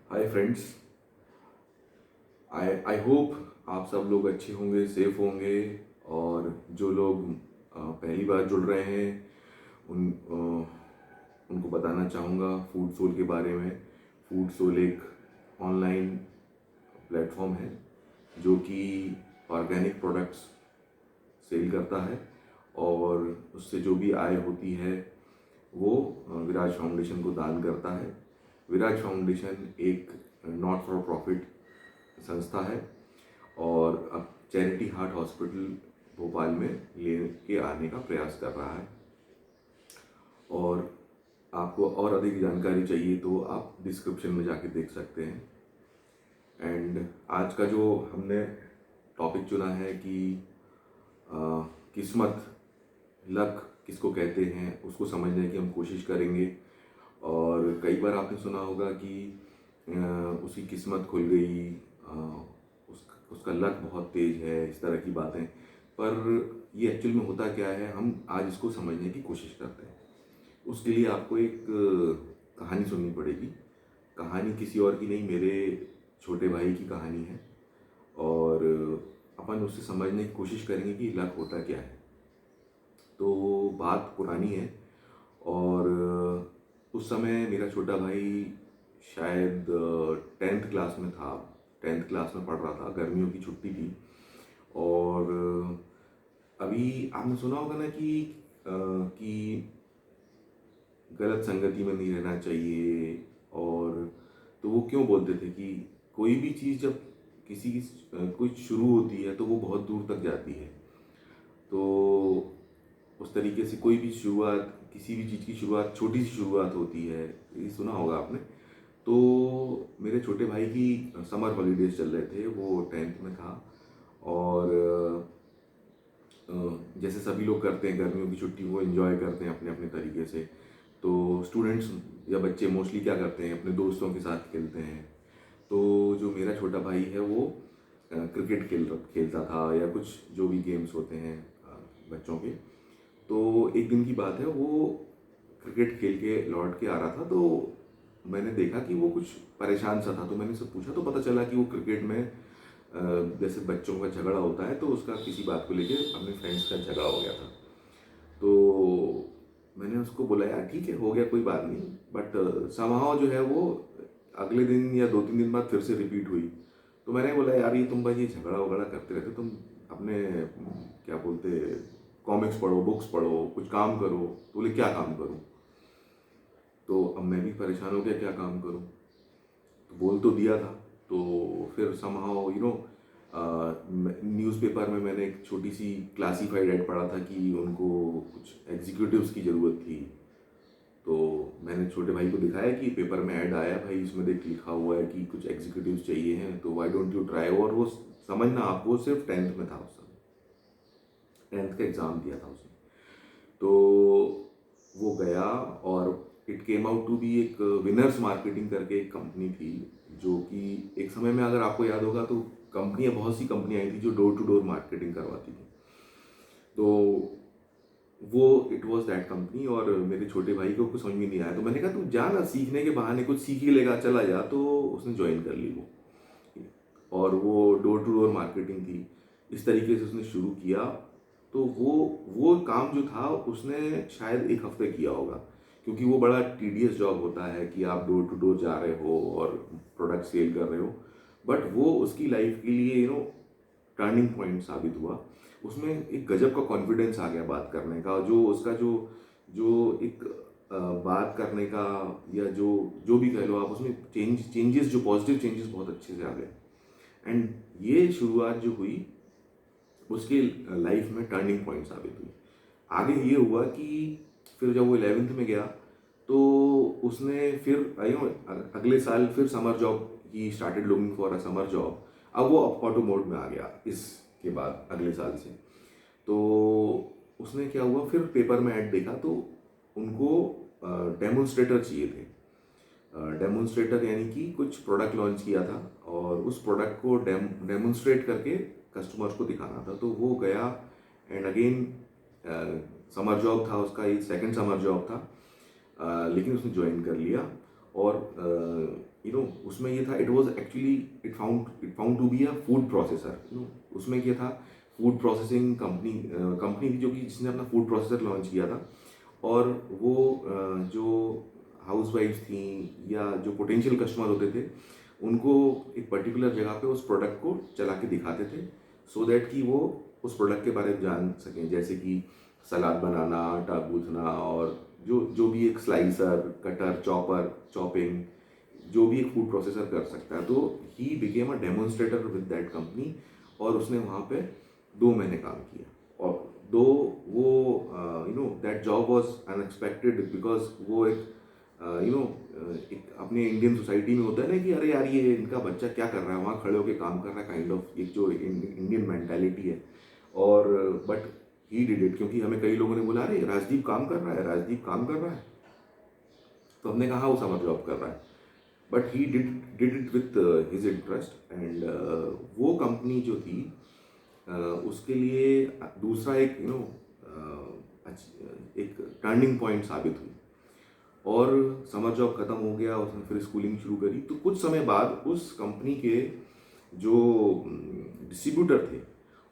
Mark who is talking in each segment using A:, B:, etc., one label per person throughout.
A: Hi friends. I hope आप सब लोग अच्छे होंगे, सेफ होंगे। और जो लोग पहली बार जुड़ रहे हैं उनको बताना चाहूँगा फूड सोल के बारे में। फूड सोल एक ऑनलाइन प्लेटफॉर्म है जो कि ऑर्गेनिक प्रोडक्ट्स सेल करता है और उससे जो भी आय होती है वो विराज फाउंडेशन को दान करता है। विराज फाउंडेशन एक नॉट फॉर प्रॉफिट संस्था है और अब चैरिटी हार्ट हॉस्पिटल भोपाल में लेके आने का प्रयास कर रहा है। और आपको और अधिक जानकारी चाहिए तो आप डिस्क्रिप्शन में जाके देख सकते हैं। एंड आज का जो हमने टॉपिक चुना है कि किस्मत, लक किसको कहते हैं, उसको समझने की हम कोशिश करेंगे। और कई बार आपने सुना होगा कि उसकी किस्मत खुल गई, उसका लक बहुत तेज है, इस तरह की बातें। पर ये एक्चुअल में होता क्या है, हम आज इसको समझने की कोशिश करते हैं। उसके लिए आपको एक कहानी सुननी पड़ेगी। कहानी किसी और की नहीं, मेरे छोटे भाई की कहानी है और अपन उससे समझने की कोशिश करेंगे कि लक होता क्या है। तो बात पुरानी है और उस समय मेरा छोटा भाई शायद 10th क्लास में था। 10th क्लास में पढ़ रहा था, गर्मियों की छुट्टी थी। और अभी आपने सुना होगा ना कि गलत संगति में नहीं रहना चाहिए। और तो वो क्यों बोलते थे कि कोई भी चीज़ जब किसी की कुछ शुरू होती है तो वो बहुत दूर तक जाती है। तो उस तरीके से कोई भी शुरुआत, किसी भी चीज़ की शुरुआत छोटी सी शुरुआत होती है, ये सुना होगा आपने। तो मेरे छोटे भाई की समर हॉलीडेज चल रहे थे, वो 10th में था। और जैसे सभी लोग करते हैं, गर्मियों की छुट्टी वो एंजॉय करते हैं अपने अपने तरीके से। तो स्टूडेंट्स या बच्चे मोस्टली क्या करते हैं, अपने दोस्तों के साथ खेलते हैं। तो जो मेरा छोटा भाई है वो क्रिकेट खेलता था या कुछ जो भी गेम्स होते हैं बच्चों के। तो एक दिन की बात है, वो क्रिकेट खेल के लौट के आ रहा था। तो मैंने देखा कि वो कुछ परेशान सा था। तो मैंने उससे पूछा तो पता चला कि वो क्रिकेट में जैसे बच्चों का झगड़ा होता है तो उसका किसी बात को लेके अपने फ्रेंड्स का झगड़ा हो गया था। तो मैंने उसको बोला यार ठीक है, हो गया, कोई बात नहीं। बट समहाउ जो है वो अगले दिन या 2-3 दिन बाद फिर से रिपीट हुई। तो मैंने बोला यार ये तुम भाई ये झगड़ा वगड़ा करते रहते, तुम अपने क्या बोलते कॉमिक्स पढ़ो, बुक्स पढ़ो, कुछ काम करो। तो बोले क्या काम करूँ। तो अब मैं भी परेशान हो गया, क्या काम करूँ। तो बोल तो दिया था। तो फिर समहाउ न्यूज़पेपर में मैंने एक छोटी सी क्लासीफाइड ऐड पढ़ा था कि उनको कुछ एग्जीक्यूटिव्स की ज़रूरत थी। तो मैंने छोटे भाई को दिखाया कि पेपर में ऐड आया भाई, इसमें देख लिखा हुआ है कि कुछ एग्जीक्यूटिव्स चाहिए हैं, तो व्हाई डोंट यू ट्राई। और वो समझना आपको, वो सिर्फ 10th में था उस समय, 10th का एग्ज़ाम दिया था उसने। तो वो गया और it came out to be एक विनर्स मार्केटिंग करके एक कंपनी थी, जो कि एक समय में अगर आपको याद होगा तो कंपनियां, बहुत सी कंपनियां आई थी जो डोर टू डोर मार्केटिंग करवाती थी। तो वो इट वॉज दैट कंपनी। और मेरे छोटे भाई को कुछ समझ में नहीं आया, तो मैंने कहा तू जा ना, सीखने के बहाने कुछ सीख ही लेगा, चला जा। तो उसने ज्वाइन कर ली वो। और वो डोर टू डोर मार्केटिंग थी, इस तरीके से उसने शुरू किया। तो वो काम जो था उसने शायद एक हफ्ते किया होगा, क्योंकि वो बड़ा टीडियस जॉब होता है कि आप डोर टू डोर जा रहे हो और प्रोडक्ट सेल कर रहे हो। बट वो उसकी लाइफ के लिए टर्निंग पॉइंट साबित हुआ। उसमें एक गजब का कॉन्फिडेंस आ गया बात करने का, जो उसका जो जो एक बात करने का या जो जो भी कह लो आप, उसमें चेंजेस, जो पॉजिटिव चेंजेस बहुत अच्छे से आ गए। एंड ये शुरुआत जो हुई उसके लाइफ में टर्निंग पॉइंट साबित हुई। आगे ये हुआ कि फिर जब वो 11th में गया तो उसने फिर अगले साल फिर summer job, he started looking for a summer job. अब वो ऑटो मोड में आ गया इसके बाद, अगले साल से। तो उसने क्या हुआ, फिर पेपर में ऐड देखा तो उनको डेमोन्स्ट्रेटर चाहिए थे। डेमोन्स्ट्रेटर यानी कि कुछ प्रोडक्ट लॉन्च किया था और उस प्रोडक्ट को डेमोन्स्ट्रेट करके कस्टमर्स को दिखाना था। तो वो गया एंड अगेन समर जॉब था उसका, ये सेकंड समर जॉब था। लेकिन उसने ज्वाइन कर लिया और उसमें ये था, it found to be a food processor. उसमें क्या था, फूड प्रोसेसिंग कंपनी थी जो कि जिसने अपना फूड प्रोसेसर लॉन्च किया था। और वो जो हाउस वाइफ्स थी या जो पोटेंशियल कस्टमर होते थे, उनको एक पर्टिकुलर जगह पे उस प्रोडक्ट को चला के दिखाते थे, सो दैट कि वो उस प्रोडक्ट के बारे में जान सकें, जैसे कि सलाद बनाना, आटा गूंथना, और जो जो भी एक स्लाइसर, कटर, चॉपिंग, जो भी एक फूड प्रोसेसर कर सकता है। तो he became a demonstrator with that company, और उसने वहाँ पे 2 महीने काम किया। और दो वो that job was unexpected, because वो एक एक अपने इंडियन सोसाइटी में होता है ना कि अरे यार ये इनका बच्चा क्या कर रहा है, वहाँ खड़े होकर काम कर रहा है, काइंड ऑफ एक जो इंडियन मेंटालिटी है। और बट ही डिड इट, क्योंकि हमें कई लोगों ने बोला अरे राजदीप काम कर रहा है, राजदीप काम कर रहा है। तो हमने कहा वो समर जॉब कर रहा है, but he did it with his interest. And वो कंपनी जो थी, उसके लिए दूसरा एक एक टर्निंग पॉइंट साबित हुई। और समर जॉब ख़त्म हो गया, उसने फिर स्कूलिंग शुरू करी। तो कुछ समय बाद उस कंपनी के जो डिस्ट्रीब्यूटर थे,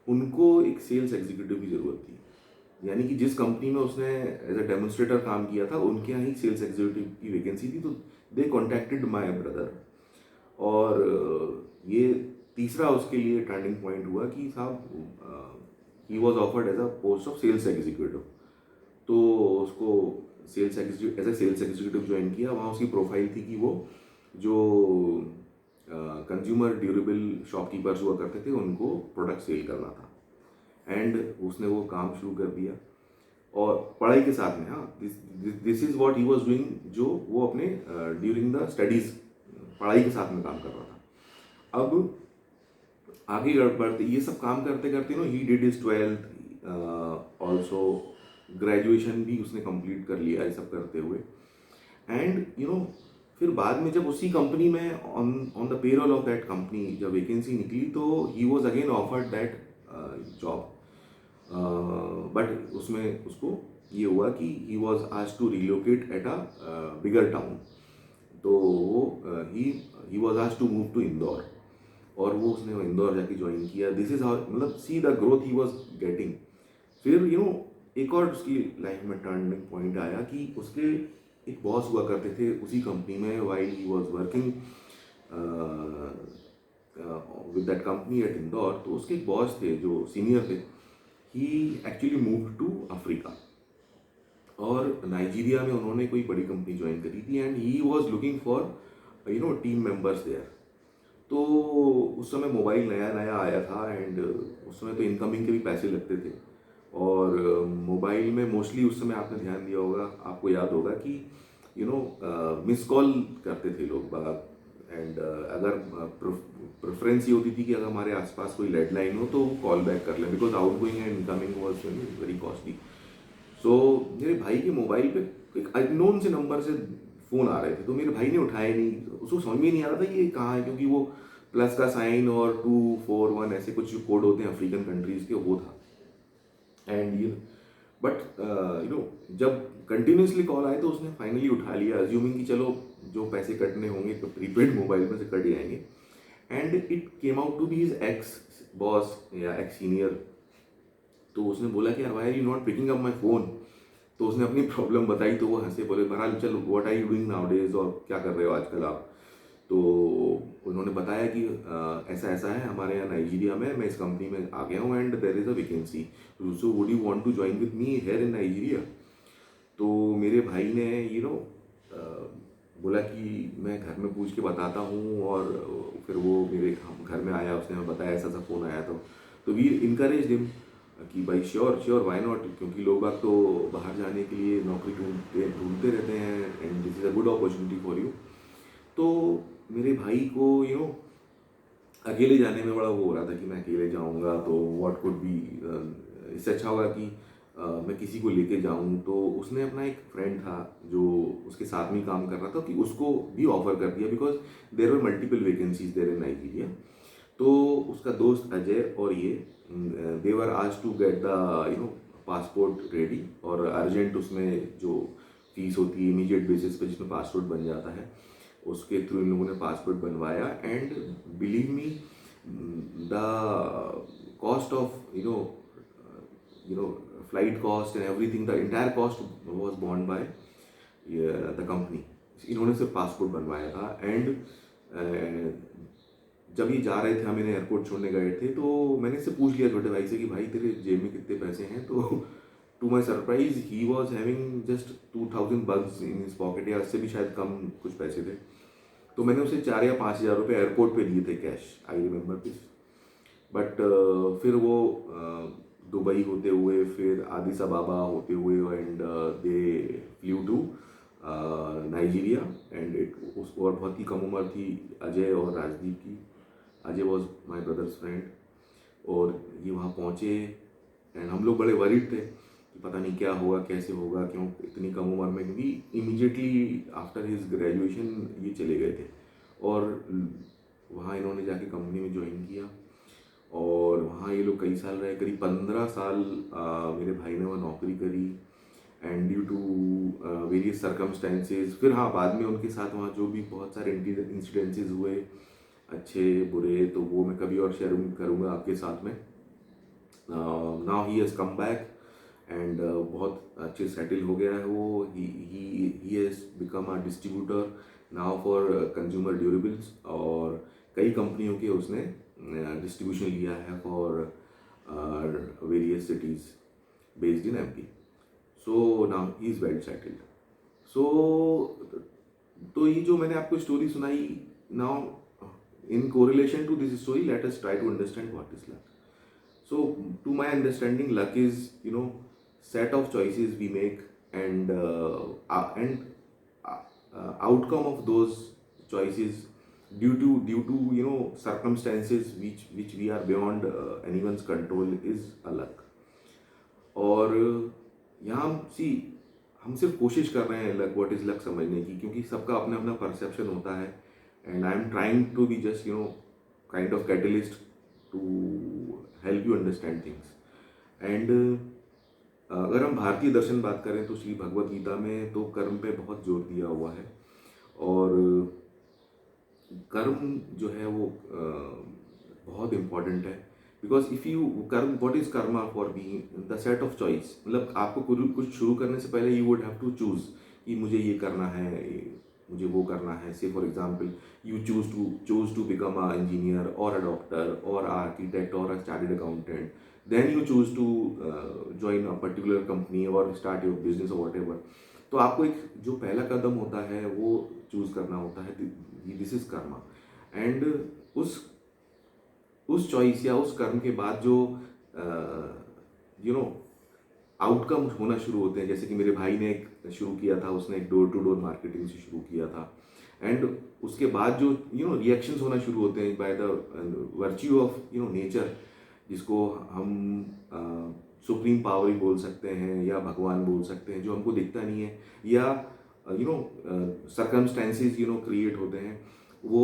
A: उनको एक सेल्स एग्जीक्यूटिव की ज़रूरत थी। यानी कि जिस कंपनी में उसने एज अ डेमोन्स्ट्रेटर काम किया था, उनके यहाँ ही सेल्स एग्जीक्यूटिव की वैकेंसी थी। तो दे कॉन्टैक्टेड माय ब्रदर। और ये तीसरा उसके लिए टर्निंग पॉइंट हुआ कि साहब he was offered as a post of sales executive. तो उसको as a sales executive join किया। वहाँ उसकी प्रोफाइल थी कि वो जो कंज्यूमर ड्यूरेबल शॉपकीपर्स हुआ करते थे, उनको प्रोडक्ट सेल करना था। एंड उसने वो काम शुरू कर दिया, और पढ़ाई के साथ में। हाँ, this is what he was doing, जो वो अपने ड्यूरिंग द स्टडीज पढ़ाई के साथ में काम कर रहा था। अब आगे बढ़ते ये सब काम करते करते he did is 12th, also graduation भी उसने कंप्लीट कर लिया, ये सब करते हुए। एंड फिर बाद में जब उसी कंपनी में on the payroll of that company जब वैकेंसी निकली, तो he was again offered that job. But उसमें उसको ये हुआ कि he was asked to relocate at a bigger town. तो वो he was asked to move to Indore, और वो उसने इंदौर जाके ज्वाइन किया। दिस इज हाउ, मतलब see the growth he was getting. फिर एक और उसकी लाइफ में टर्निंग पॉइंट आया कि उसके एक बॉस हुआ करते थे उसी कंपनी में, while he was working with that company at Indore. तो उसके एक बॉस थे जो सीनियर थे, he actually move to Africa, और नाइजीरिया में उन्होंने कोई बड़ी कंपनी ज्वाइन करी थी। And he was looking for team members there. तो उस समय मोबाइल नया नया आया था, एंड उस समय तो इनकमिंग के भी पैसे लगते थे। और मोबाइल में मोस्टली उस समय आपने ध्यान दिया होगा, आपको याद होगा कि मिस कॉल करते थे लोग बाग। एंड अगर प्रेफरेंस ये होती थी कि अगर हमारे आसपास कोई लैंडलाइन हो तो वो कॉल बैक कर लें, because outgoing and incoming was very costly. So मेरे भाई के मोबाइल पे एक अननोन से नंबर से फ़ोन आ रहे थे, तो मेरे भाई ने उठाया नहीं। उसको समझ में नहीं आ रहा था कि ये कहाँ है, क्योंकि वो प्लस का साइन और 241 ऐसे कुछ जो कोड होते हैं अफ्रीकन कंट्रीज़ के, वो था। एंड बट जब कंटिन्यूसली कॉल आए तो उसने फाइनली उठा लिया, अज्यूमिंग कि चलो जो पैसे कटने होंगे तो प्रीपेड मोबाइल में से कट जाएंगे। And it came out to be his ex boss या एक्स सीनियर। तो उसने बोला कि यार why are you not picking up my phone. तो उसने अपनी प्रॉब्लम बताई, तो वो हंसे, बोले बहरहाल चल what are you doing nowadays, और क्या कर रहे हो आजकल आप। तो उन्होंने बताया कि ऐसा ऐसा है हमारे यहाँ नाइजीरिया में, मैं इस कंपनी में आ गया हूँ, and there is a vacancy, so would you want to join with me here in Nigeria. तो मेरे भाई ने बोला कि मैं घर में पूछ के बताता हूँ। और फिर वो मेरे घर में आया, उसने हमें बताया ऐसा ऐसा फ़ोन आया। तो वी इनकरेज हिम कि भाई श्योर श्योर व्हाई नॉट, क्योंकि लोग बाग तो बाहर जाने के लिए नौकरी ढूंढते रहते हैं, and this is a good opportunity for you. तो मेरे भाई को अकेले जाने में बड़ा वो हो रहा था कि मैं अकेले जाऊंगा तो व्हाट कुड बी, इससे अच्छा होगा कि मैं किसी को लेके जाऊं। तो उसने अपना एक फ्रेंड था जो उसके साथ में काम कर रहा था, कि उसको भी ऑफर कर दिया, because there were multiple vacancies there in Nigeria. तो उसका दोस्त अजय और ये they were asked to get the passport ready, और अर्जेंट उसमें जो फीस होती है इमीडिएट बेसिस पे जिसमें पासपोर्ट बन जाता है, उसके थ्रू इन लोगों ने पासपोर्ट बनवाया and believe me the cost of flight cost and everything, the entire cost was borne by the company. इन्होंने सिर्फ पासपोर्ट बनवाया था एंड जब ये जा रहे थे, हम इन्हें एयरपोर्ट छोड़ने गए थे, तो मैंने इससे पूछ लिया छोटे भाई से कि भाई तेरे जेब में कितने पैसे हैं, तो to my surprise he was having just 2000 bucks in his pocket, या उससे भी शायद कम कुछ पैसे थे। तो मैंने उसे 4 या 5 हज़ार रुपये एयरपोर्ट पे दिए थे cash, I remember this. But फिर वो दुबई होते हुए, फिर आदिस अबाबा होते हुए and they flew to Nigeria and उस और बहुत ही कम उम्र थी अजय और राजदीप की। Ajay was my brothers friend, और ये वहाँ पहुँचे एंड हम लोग बड़े वरीड थे कि पता नहीं क्या होगा, कैसे होगा, क्यों इतनी कम उम्र में, क्योंकि इमीडिएटली आफ्टर हिज ग्रेजुएशन ये चले गए थे। और वहाँ इन्होंने जाके कंपनी में ज्वाइन किया और वहाँ ये लोग कई साल रहे, करीब 15 साल मेरे भाई ने वहाँ नौकरी करी and due to various circumstances, फिर हाँ बाद में उनके साथ वहाँ जो भी बहुत सारे इंसिडेंसेस हुए, अच्छे बुरे, तो वो मैं कभी और शेयर करूँगा आपके साथ में। Now he has come back and बहुत अच्छे सेटल हो गया है वो। He has become a distributor now for consumer durables, और कई कंपनियों के उसने डिस्ट्रीब्यूशन लिया है for various cities based in MP. So now he is well settled. So तो ये जो मैंने आपको स्टोरी सुनाई, now in correlation to this story, let us try to understand what is luck. So to my understanding, luck is set of choices we make and outcome of those choices due to circumstances which we are beyond anyone's control is a luck. और यहाँ हम सिर्फ कोशिश कर रहे हैं luck, what is luck समझने की, क्योंकि सबका अपना अपना परसेप्शन होता है and I am trying to be just kind of catalyst to help you understand things. And अगर हम भारतीय दर्शन बात करें तो श्री भगवद गीता में तो कर्म पे बहुत जोर दिया हुआ है, और कर्म जो है वो बहुत इम्पॉर्टेंट है। बिकॉज इफ़ यू कर्म, what is karma for being the set of choice, मतलब आपको कुछ शुरू करने से पहले you would have to choose कि मुझे ये करना है, मुझे वो करना है। Say for example you choose to become a engineer और अ डॉक्टर और आर्किटेक्ट और a chartered accountant, then you choose to join a particular company और स्टार्ट योर बिजनेस और वट एवर। तो आपको एक जो पहला कदम होता है वो चूज करना होता है, दिस इज कर्मा। एंड उस चॉइस या उस कर्म के बाद जो आउटकम होना शुरू होते हैं, जैसे कि मेरे भाई ने एक शुरू किया था, उसने एक डोर टू डोर मार्केटिंग से शुरू किया था, एंड उसके बाद जो रिएक्शंस होना शुरू होते हैं by the virtue of nature, जिसको हम सुप्रीम पावर ही बोल सकते हैं या भगवान बोल सकते हैं, जो हमको दिखता नहीं है, या सर्कमस्टेंसेस क्रिएट होते हैं। वो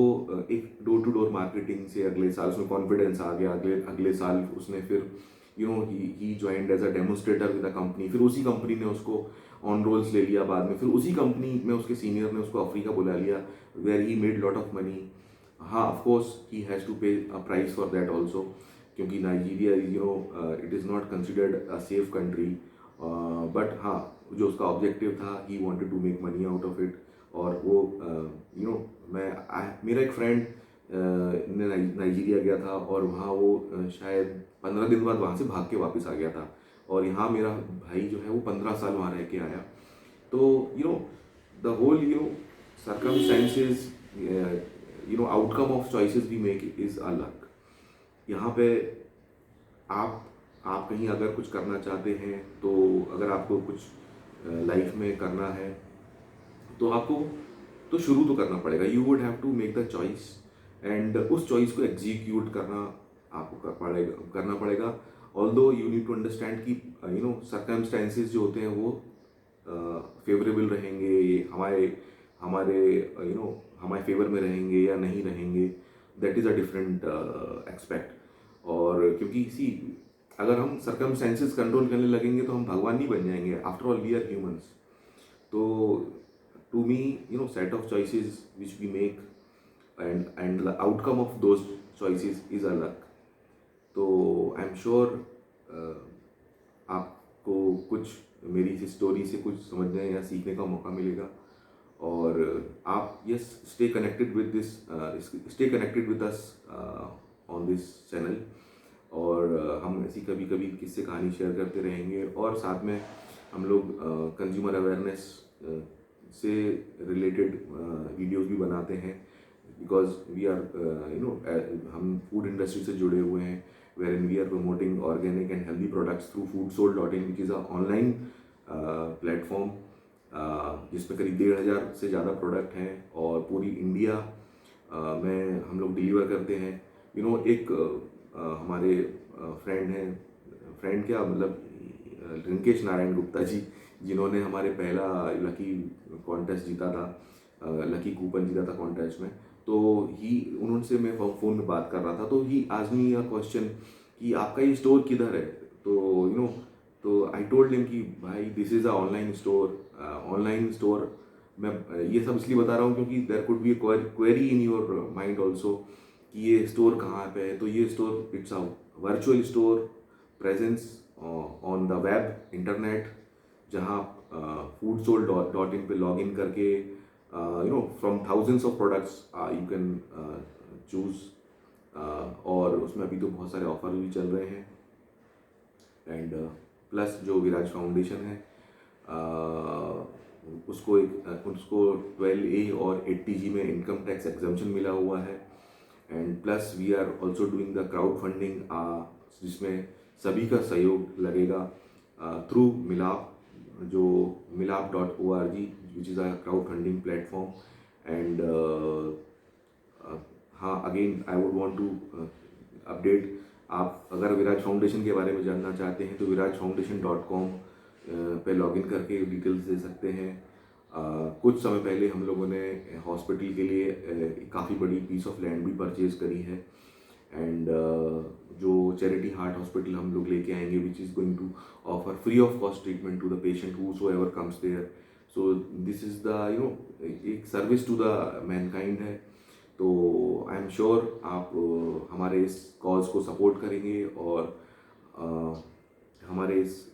A: एक डोर टू डोर मार्केटिंग से अगले साल उसमें कॉन्फिडेंस आ गया, अगले साल उसने फिर he joined as a demonstrator with a company, फिर उसी कंपनी ने उसको ऑन रोल्स ले लिया बाद में, फिर उसी कंपनी में उसके सीनियर ने उसको अफ्रीका बुला लिया where he made lot of money. हाँ, of course he has to pay a price for that also, क्योंकि Nigeria it is not considered a safe country, but हाँ जो उसका ऑब्जेक्टिव था, he wanted to make money out of it. और वो मेरा एक फ्रेंड नाइजीरिया गया था और वहाँ वो शायद 15 दिन बाद वहाँ से भाग के वापस आ गया था, और यहाँ मेरा भाई जो है वो 15 साल वहाँ रह के आया। तो the whole circumstances, outcome of choices we make is a luck. यहाँ पे आप कहीं अगर कुछ करना चाहते हैं, तो अगर आपको कुछ लाइफ में करना है तो आपको तो शुरू तो करना पड़ेगा, you would have to make the choice, and उस चॉइस को एग्जीक्यूट आपको करना पड़ेगा। Although you need to understand कि सर्कमस्टेंसेस जो होते हैं वो फेवरेबल रहेंगे, हमारे फेवर में रहेंगे या नहीं रहेंगे, that is a different expect. और क्योंकि अगर हम सर्कमस्टेंसेस कंट्रोल करने लगेंगे तो हम भगवान नहीं बन जाएंगे, after all we are humans. तो to me, set of choices which we make, and the outcome of those choices is अलग. तो आई एम श्योर आपको कुछ मेरी इस स्टोरी से कुछ समझने या सीखने का मौका मिलेगा. और आप yes stay connected with us on this channel. और हम ऐसी कभी कभी किस्से कहानी शेयर करते रहेंगे, और साथ में हम लोग कंज्यूमर अवेयरनेस से रिलेटेड वीडियोस भी बनाते हैं, बिकॉज वी आर हम फूड इंडस्ट्री से जुड़े हुए हैं, wherein we are promoting organic and healthy products through foodsoul.in, which is a online platform जिसमें करीब 1,500 से ज़्यादा प्रोडक्ट हैं, और पूरी इंडिया में हम लोग डिलीवर करते हैं. एक हमारे फ्रेंड हैं, फ्रेंड क्या मतलब रिंकेश नारायण गुप्ता जी, जिन्होंने हमारे पहला लकी कॉन्टेस्ट जीता था, लकी कूपन जीता था कॉन्टेस्ट में. तो उनसे मैं फ़ोन में बात कर रहा था, तो ही आज मी अ क्वेश्चन कि आपका ये स्टोर किधर है. तो तो आई टोल्ड हिम कि भाई this is a online store. मैं ये सब इसलिए बता रहा हूँ क्योंकि there could be query in your mind also कि ये स्टोर कहाँ पे है. तो ये store it's a virtual store presence on the web internet, जहाँ foodsoul.in पे लॉग इन करके from thousands of products you can choose. और उसमें अभी तो बहुत सारे ऑफर भी चल रहे हैं. एंड प्लस जो विराज फाउंडेशन है उसको 12A और 80G में इनकम टैक्स एग्जम्पशन मिला हुआ है. And plus we are also doing the crowd funding, जिसमें सभी का सहयोग लगेगा थ्रू मिलाप, जो milap.org, which is a crowdfunding platform. And हाँ, again I would want to update. आप अगर विराज फाउंडेशन के बारे में जानना चाहते हैं तो virajfoundation.com पे लॉगिन करके डिटेल्स दे सकते हैं. कुछ समय पहले हम लोगों ने हॉस्पिटल के लिए काफ़ी बड़ी पीस ऑफ लैंड भी परचेज करी है. एंड जो चैरिटी हार्ट हॉस्पिटल हम लोग लेके आएंगे, which is going to offer free of cost treatment to the patient whosoever comes there. So this is the एक सर्विस टू द मैनकाइंड है. तो आई एम श्योर आप हमारे इस कॉज को सपोर्ट करेंगे और हमारे इस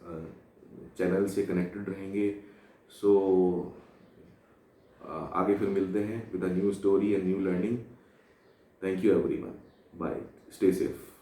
A: चैनल से कनेक्टेड रहेंगे. सो आगे फिर मिलते हैं with a new story and new learning. Thank you everyone. Bye. Stay safe.